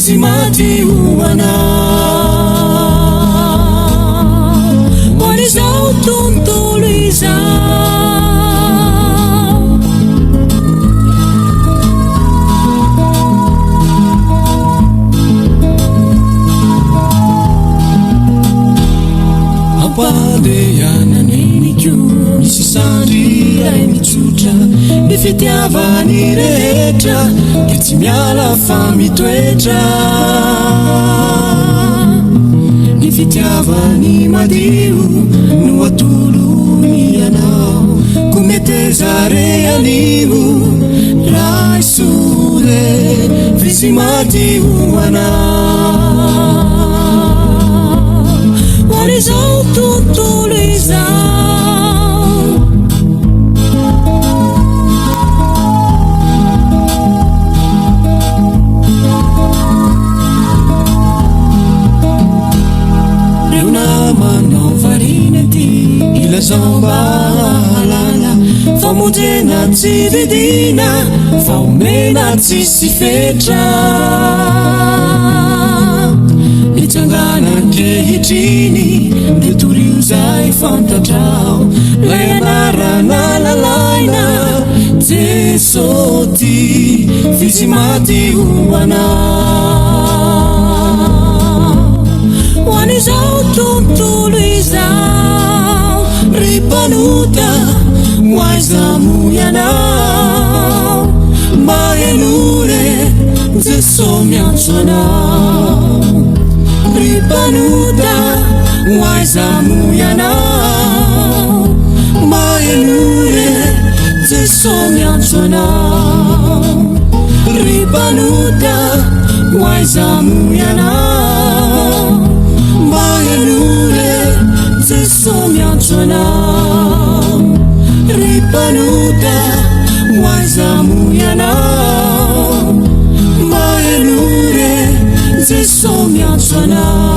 vizimati uana wanizao tuntuliza apandeyana neniku nisisandira emichutra nifitiavani rehetra ketimiala famitoetra nifitiavani madiu nuatuluni anao kumetezare anivu raisure vizimati uana wanizao tuntuliza Zambalala famudena tsividina faumena tsisifetra nitsangana kehitrini ndeturiuzai fantatrao layanarana lalaina jesoti vizimati uana wanizao tuntuliza ripanuta waizamuyana maenure zesomyanswana ripanuta waizamuyana maenure zesomyanswana ripanuta waizamuyana maenure zesomyanswana ripanuta waizamuyana maenure zesomyanswana